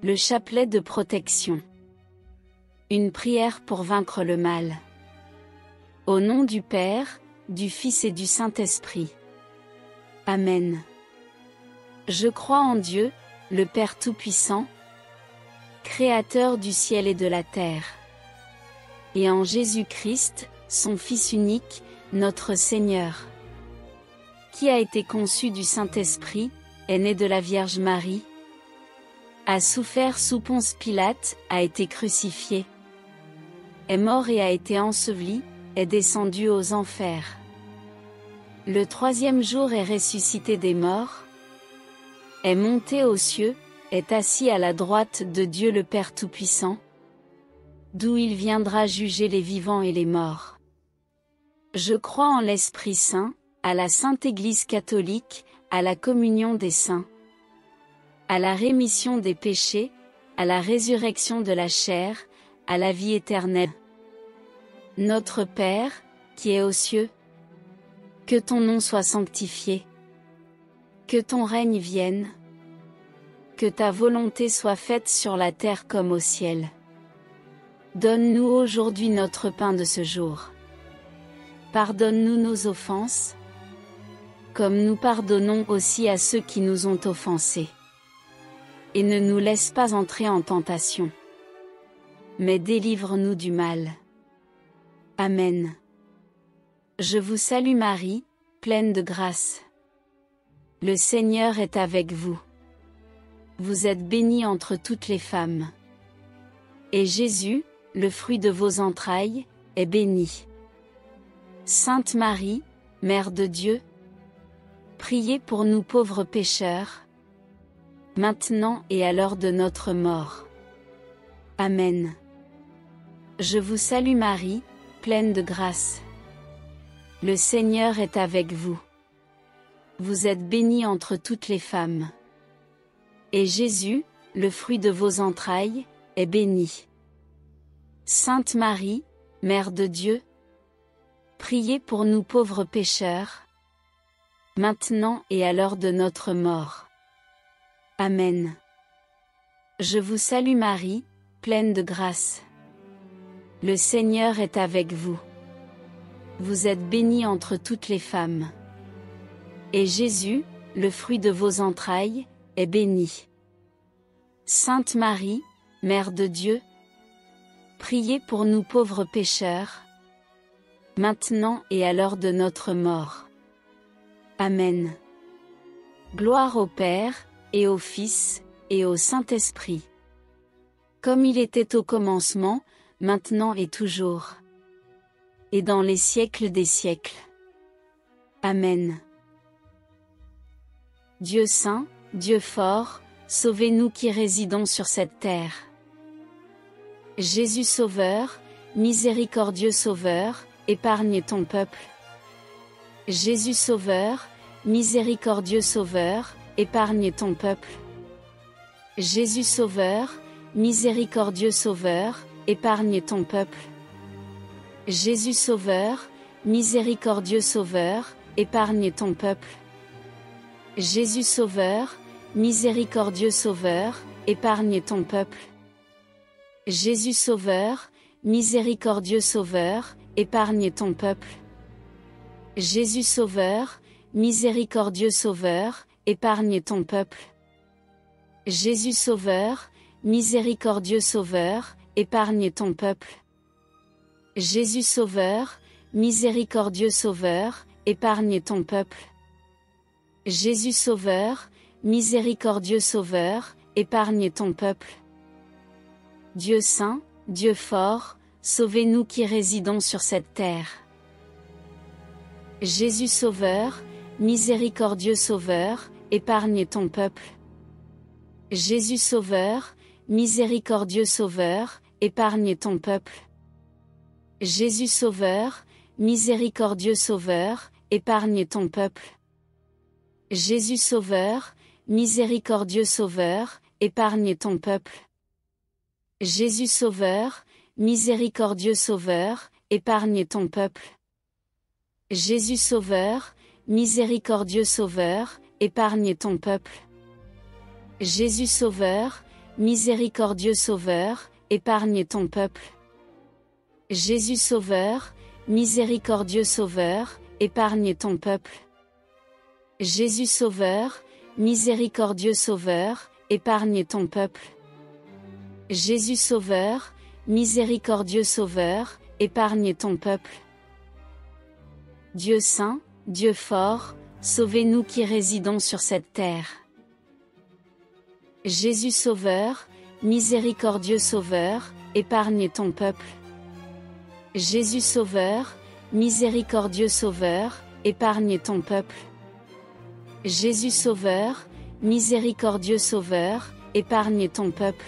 Le chapelet de protection. Une prière pour vaincre le mal. Au nom du Père, du Fils et du Saint-Esprit. Amen. Je crois en Dieu, le Père Tout-Puissant, Créateur du ciel et de la terre, et en Jésus-Christ, son Fils unique, notre Seigneur, qui a été conçu du Saint-Esprit, est né de la Vierge Marie, a souffert sous Ponce Pilate, a été crucifié, est mort et a été enseveli, est descendu aux enfers. Le troisième jour est ressuscité des morts, est monté aux cieux, est assis à la droite de Dieu le Père Tout-Puissant, d'où il viendra juger les vivants et les morts. Je crois en l'Esprit Saint, à la Sainte Église catholique, à la communion des saints, à la rémission des péchés, à la résurrection de la chair, à la vie éternelle. Notre Père, qui es aux cieux, que ton nom soit sanctifié, que ton règne vienne, que ta volonté soit faite sur la terre comme au ciel. Donne-nous aujourd'hui notre pain de ce jour. Pardonne-nous nos offenses, comme nous pardonnons aussi à ceux qui nous ont offensés. Et ne nous laisse pas entrer en tentation, mais délivre-nous du mal. Amen. Je vous salue Marie, pleine de grâce. Le Seigneur est avec vous. Vous êtes bénie entre toutes les femmes. Et Jésus, le fruit de vos entrailles, est béni. Sainte Marie, Mère de Dieu, priez pour nous pauvres pécheurs, maintenant et à l'heure de notre mort. Amen. Je vous salue Marie, pleine de grâce. Le Seigneur est avec vous. Vous êtes bénie entre toutes les femmes. Et Jésus, le fruit de vos entrailles, est béni. Sainte Marie, Mère de Dieu, priez pour nous pauvres pécheurs, maintenant et à l'heure de notre mort. Amen. Je vous salue Marie, pleine de grâce. Le Seigneur est avec vous. Vous êtes bénie entre toutes les femmes. Et Jésus, le fruit de vos entrailles, est béni. Sainte Marie, Mère de Dieu, priez pour nous pauvres pécheurs, maintenant et à l'heure de notre mort. Amen. Gloire au Père, et au Fils, et au Saint-Esprit. Comme il était au commencement, maintenant et toujours. Et dans les siècles des siècles. Amen. Dieu saint, Dieu fort, sauvez-nous qui résidons sur cette terre. Jésus Sauveur, miséricordieux Sauveur, épargne ton peuple. Jésus Sauveur, miséricordieux Sauveur, épargne ton peuple. Jésus Sauveur, miséricordieux Sauveur, épargne ton peuple. Jésus Sauveur, miséricordieux Sauveur, épargne ton peuple. Jésus Sauveur, miséricordieux Sauveur, épargne ton peuple. Jésus Sauveur, miséricordieux Sauveur, épargne ton peuple. Jésus Sauveur, miséricordieux Sauveur, épargne ton peuple. Jésus Sauveur, miséricordieux Sauveur, épargne ton peuple. Jésus Sauveur, miséricordieux Sauveur, épargne ton peuple. Jésus Sauveur, miséricordieux Sauveur, épargne ton peuple. Dieu saint, Dieu fort, sauvez-nous qui résidons sur cette terre. Jésus Sauveur, miséricordieux Sauveur, épargne ton peuple. Jésus Sauveur, miséricordieux Sauveur, épargne ton peuple. Jésus Sauveur, miséricordieux Sauveur, épargne ton peuple. Jésus Sauveur, miséricordieux Sauveur, épargne ton peuple. Jésus Sauveur, miséricordieux Sauveur, épargne ton peuple. Jésus Sauveur, miséricordieux Sauveur, épargne ton peuple. Jésus Sauveur, miséricordieux Sauveur, épargne ton peuple. Jésus Sauveur, miséricordieux Sauveur, épargne ton peuple. Jésus Sauveur, miséricordieux Sauveur, épargne ton peuple. Jésus Sauveur, miséricordieux Sauveur, épargne ton peuple. Dieu saint, Dieu fort, sauvez-nous qui résidons sur cette terre. Jésus Sauveur, miséricordieux Sauveur, épargne ton peuple. Jésus Sauveur, miséricordieux Sauveur, épargne ton peuple. Jésus Sauveur, miséricordieux Sauveur, épargne ton peuple.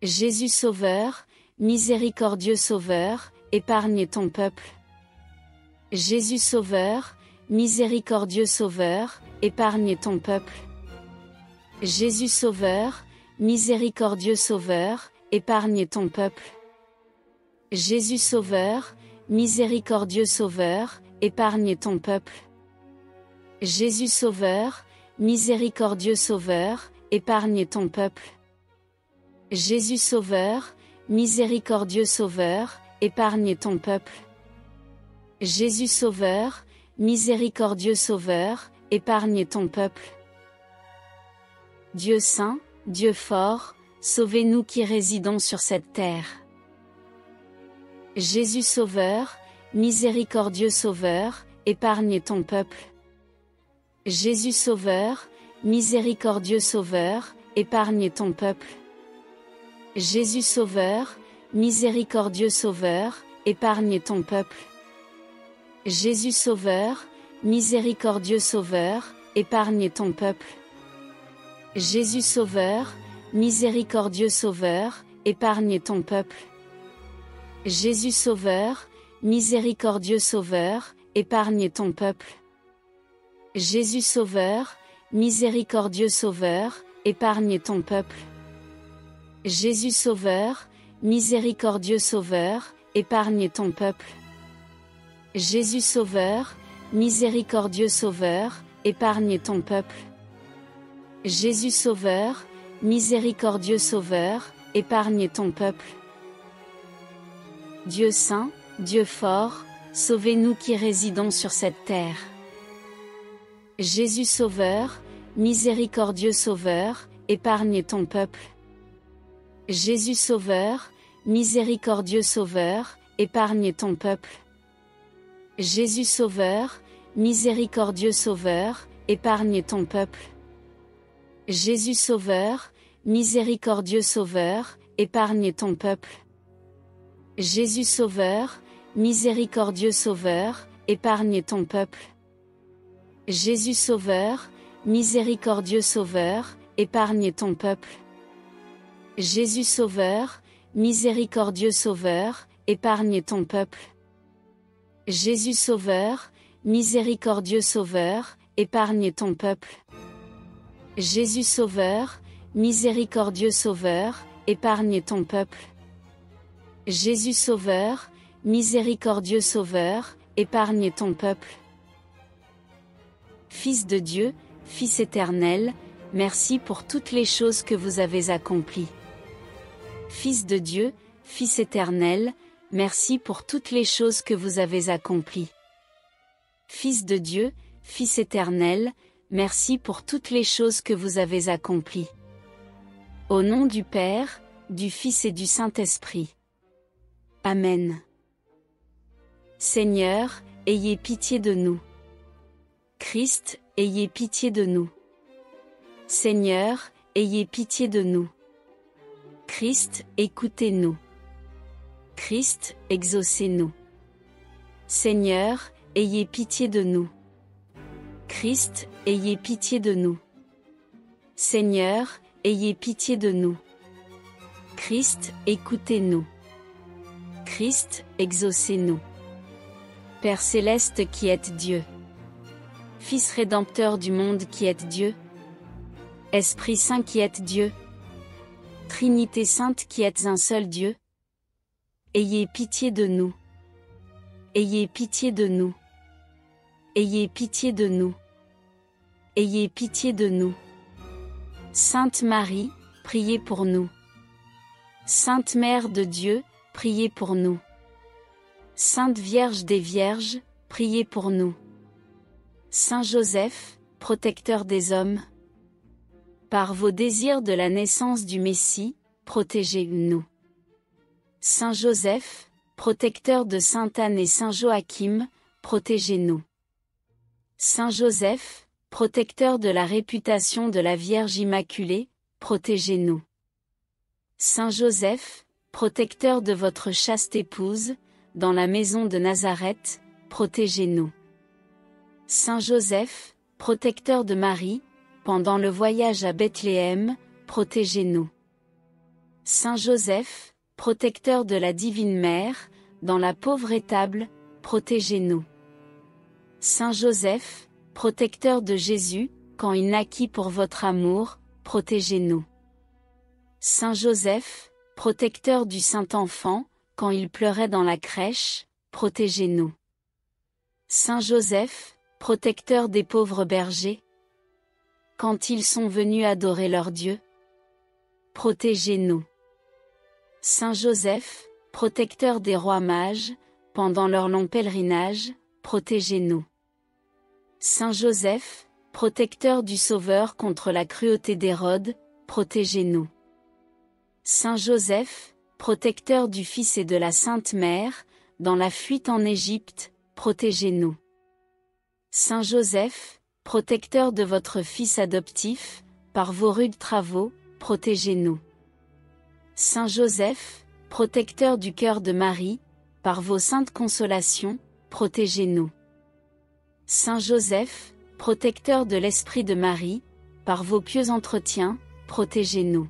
Jésus Sauveur, miséricordieux Sauveur, épargne ton peuple. Jésus Sauveur, miséricordieux Sauveur, épargne ton peuple. Jésus Sauveur, miséricordieux Sauveur, épargne ton peuple. Jésus Sauveur, miséricordieux Sauveur, épargne ton peuple. Jésus Sauveur, miséricordieux Sauveur, épargne ton peuple. Jésus Sauveur, miséricordieux Sauveur, épargne ton peuple. Jésus Sauveur, miséricordieux Sauveur, épargne ton peuple. Dieu saint, Dieu fort, sauvez-nous qui résidons sur cette terre. Jésus Sauveur, miséricordieux Sauveur, épargne ton peuple. Jésus Sauveur, miséricordieux Sauveur, épargne ton peuple. Jésus Sauveur, miséricordieux Sauveur, épargne ton peuple. Jésus Sauveur, miséricordieux Sauveur, épargne ton peuple. Jésus Sauveur, miséricordieux Sauveur, épargne ton peuple. Jésus Sauveur, miséricordieux Sauveur, épargne ton peuple. Jésus Sauveur, miséricordieux Sauveur, épargne ton peuple. Jésus Sauveur, miséricordieux Sauveur, épargne ton peuple. Jésus Sauveur, miséricordieux Sauveur, épargne ton peuple. Jésus Sauveur, miséricordieux Sauveur, épargne ton peuple. Dieu saint, Dieu fort, sauvez-nous qui résidons sur cette terre. Jésus Sauveur, miséricordieux Sauveur, épargne ton peuple. Jésus Sauveur, miséricordieux Sauveur, épargne ton peuple. Jésus Sauveur, miséricordieux Sauveur, épargne ton peuple. Jésus Sauveur, miséricordieux Sauveur, épargne ton peuple. Jésus Sauveur, miséricordieux Sauveur, épargne ton peuple. Jésus Sauveur, miséricordieux Sauveur, épargne ton peuple. Jésus Sauveur, miséricordieux Sauveur, épargne ton peuple. Jésus Sauveur, miséricordieux Sauveur, épargne ton peuple. Jésus Sauveur, miséricordieux Sauveur, épargne ton peuple. Jésus Sauveur, miséricordieux Sauveur, épargne ton peuple. Fils de Dieu, Fils éternel, merci pour toutes les choses que vous avez accomplies. Fils de Dieu, Fils éternel, merci pour toutes les choses que vous avez accomplies. Fils de Dieu, Fils éternel, merci pour toutes les choses que vous avez accomplies. Au nom du Père, du Fils et du Saint-Esprit. Amen. Seigneur, ayez pitié de nous. Christ, ayez pitié de nous. Seigneur, ayez pitié de nous. Christ, écoutez-nous. Christ, exaucez-nous. Seigneur, ayez pitié de nous. Christ, ayez pitié de nous. Seigneur, ayez pitié de nous. Christ, écoutez-nous. Christ, exaucez-nous. Père céleste qui êtes Dieu. Fils rédempteur du monde qui êtes Dieu. Esprit Saint qui êtes Dieu. Trinité sainte qui êtes un seul Dieu. Ayez pitié de nous. Ayez pitié de nous. Ayez pitié de nous. Ayez pitié de nous. Sainte Marie, priez pour nous. Sainte Mère de Dieu, priez pour nous. Sainte Vierge des Vierges, priez pour nous. Saint Joseph, protecteur des hommes, par vos désirs de la naissance du Messie, protégez-nous. Saint Joseph, protecteur de Sainte Anne et Saint Joachim, protégez-nous. Saint Joseph, protecteur de la réputation de la Vierge Immaculée, protégez-nous. Saint Joseph, protecteur de votre chaste épouse, dans la maison de Nazareth, protégez-nous. Saint Joseph, protecteur de Marie, pendant le voyage à Bethléem, protégez-nous. Saint Joseph, protecteur de la Divine Mère, dans la pauvre étable, protégez-nous. Saint Joseph, protecteur de Jésus, quand il naquit pour votre amour, protégez-nous. Saint Joseph, protecteur du Saint-Enfant, quand il pleurait dans la crèche, protégez-nous. Saint Joseph, protecteur des pauvres bergers, quand ils sont venus adorer leur Dieu, protégez-nous. Saint Joseph, protecteur des rois mages, pendant leur long pèlerinage, protégez-nous. Saint Joseph, protecteur du Sauveur contre la cruauté d'Hérode, protégez-nous. Saint Joseph, protecteur du Fils et de la Sainte Mère, dans la fuite en Égypte, protégez-nous. Saint Joseph, protecteur de votre Fils adoptif, par vos rudes travaux, protégez-nous. Saint Joseph, protecteur du cœur de Marie, par vos saintes consolations, protégez-nous. Saint Joseph, protecteur de l'Esprit de Marie, par vos pieux entretiens, protégez-nous.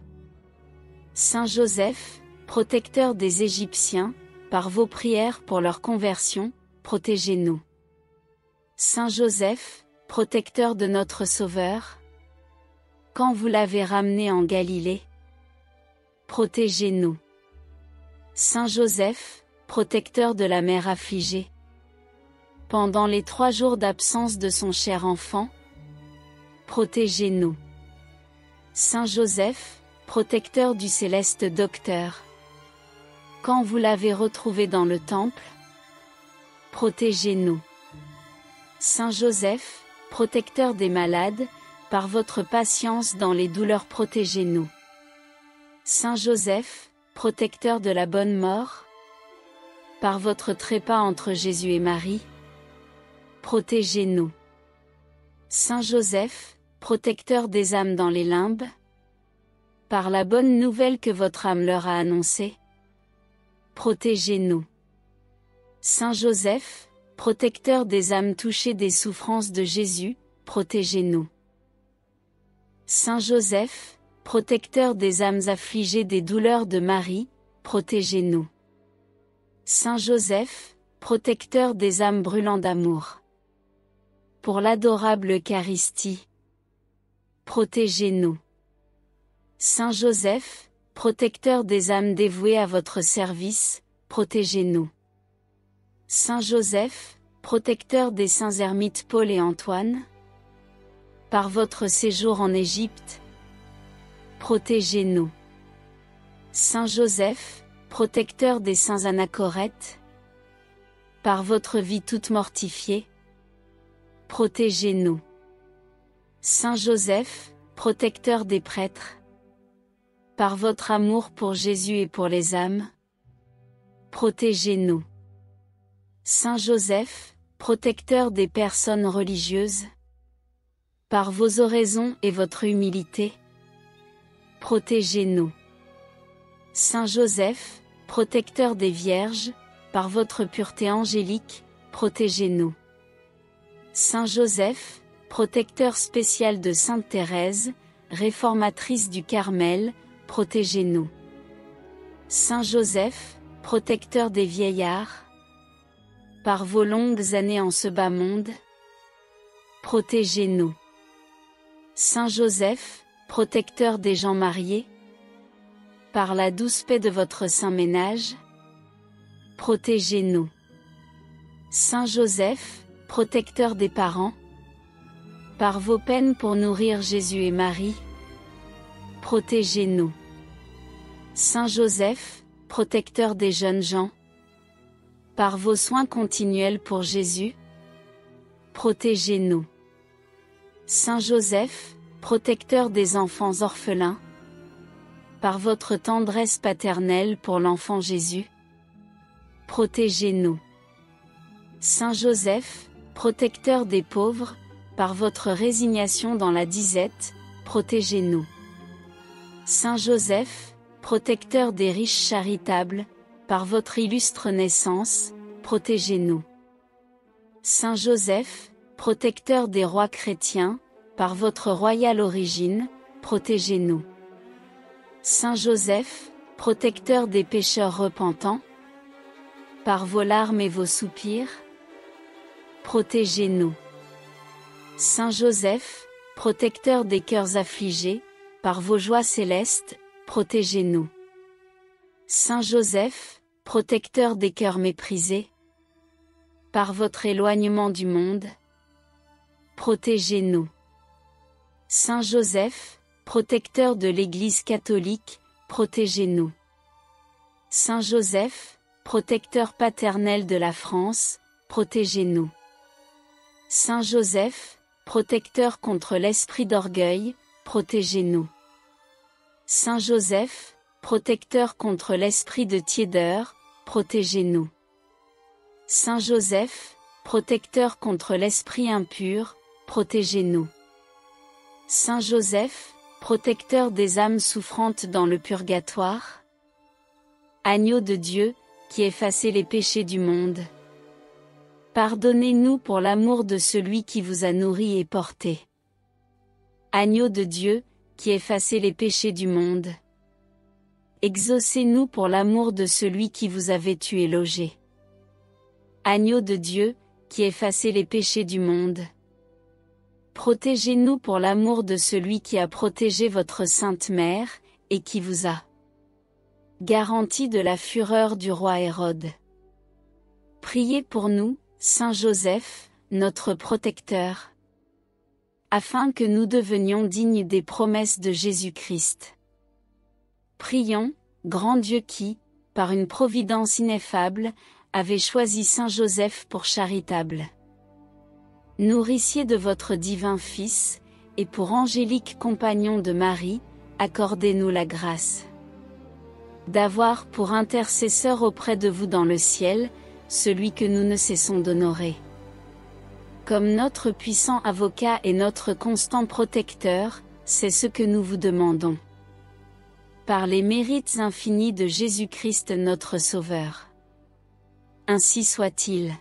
Saint Joseph, protecteur des Égyptiens, par vos prières pour leur conversion, protégez-nous. Saint Joseph, protecteur de notre Sauveur, quand vous l'avez ramené en Galilée, protégez-nous. Saint Joseph, protecteur de la mère affligée, pendant les 3 jours d'absence de son cher enfant, protégez-nous. Saint Joseph, protecteur du céleste docteur, quand vous l'avez retrouvé dans le temple, protégez-nous. Saint Joseph, protecteur des malades, par votre patience dans les douleurs, protégez-nous. Saint Joseph, protecteur de la bonne mort, par votre trépas entre Jésus et Marie, protégez-nous. Saint Joseph, protecteur des âmes dans les limbes, par la bonne nouvelle que votre âme leur a annoncée, protégez-nous. Saint Joseph, protecteur des âmes touchées des souffrances de Jésus, protégez-nous. Saint Joseph, protecteur des âmes affligées des douleurs de Marie, protégez-nous. Saint Joseph, protecteur des âmes brûlant d'amour, pour l'adorable Eucharistie, protégez-nous. Saint Joseph, protecteur des âmes dévouées à votre service, protégez-nous. Saint Joseph, protecteur des saints ermites Paul et Antoine, par votre séjour en Égypte, protégez-nous. Saint Joseph, protecteur des saints anachorètes, par votre vie toute mortifiée, protégez-nous. Saint Joseph, protecteur des prêtres, par votre amour pour Jésus et pour les âmes, protégez-nous. Saint Joseph, protecteur des personnes religieuses, par vos oraisons et votre humilité, protégez-nous. Saint Joseph, protecteur des vierges, par votre pureté angélique, protégez-nous. Saint Joseph, protecteur spécial de Sainte Thérèse, réformatrice du Carmel, protégez-nous. Saint Joseph, protecteur des vieillards, par vos longues années en ce bas monde, protégez-nous. Saint Joseph, protecteur des gens mariés, par la douce paix de votre saint ménage, protégez-nous. Saint Joseph, protecteur des parents, par vos peines pour nourrir Jésus et Marie, protégez-nous. Saint Joseph, protecteur des jeunes gens, par vos soins continuels pour Jésus, protégez-nous. Saint Joseph, protecteur des enfants orphelins, par votre tendresse paternelle pour l'enfant Jésus, protégez-nous. Saint Joseph, protecteur des pauvres, par votre résignation dans la disette, protégez-nous. Saint Joseph, protecteur des riches charitables, par votre illustre naissance, protégez-nous. Saint Joseph, protecteur des rois chrétiens, par votre royale origine, protégez-nous. Saint Joseph, protecteur des pécheurs repentants, par vos larmes et vos soupirs, protégez-nous. Saint Joseph, protecteur des cœurs affligés, par vos joies célestes, protégez-nous. Saint Joseph, protecteur des cœurs méprisés, par votre éloignement du monde, protégez-nous. Saint Joseph, protecteur de l'Église catholique, protégez-nous. Saint Joseph, protecteur paternel de la France, protégez-nous. Saint Joseph, protecteur contre l'esprit d'orgueil, protégez-nous. Saint Joseph, protecteur contre l'esprit de tiédeur, protégez-nous. Saint Joseph, protecteur contre l'esprit impur, protégez-nous. Saint Joseph, protecteur des âmes souffrantes dans le purgatoire, agneau de Dieu, qui effacez les péchés du monde, pardonnez-nous pour l'amour de celui qui vous a nourri et porté. Agneau de Dieu, qui effacez les péchés du monde, exaucez-nous pour l'amour de celui qui vous a vêtu et logé. Agneau de Dieu, qui effacez les péchés du monde, protégez-nous pour l'amour de celui qui a protégé votre Sainte Mère, et qui vous a garanti de la fureur du roi Hérode. Priez pour nous, Saint Joseph, notre protecteur, afin que nous devenions dignes des promesses de Jésus-Christ. Prions, grand Dieu qui, par une providence ineffable, avait choisi Saint Joseph pour charitable nourricier de votre divin Fils, et pour angélique compagnon de Marie, accordez-nous la grâce d'avoir pour intercesseur auprès de vous dans le ciel, celui que nous ne cessons d'honorer comme notre puissant avocat et notre constant protecteur, c'est ce que nous vous demandons. Par les mérites infinis de Jésus-Christ notre Sauveur. Ainsi soit-il.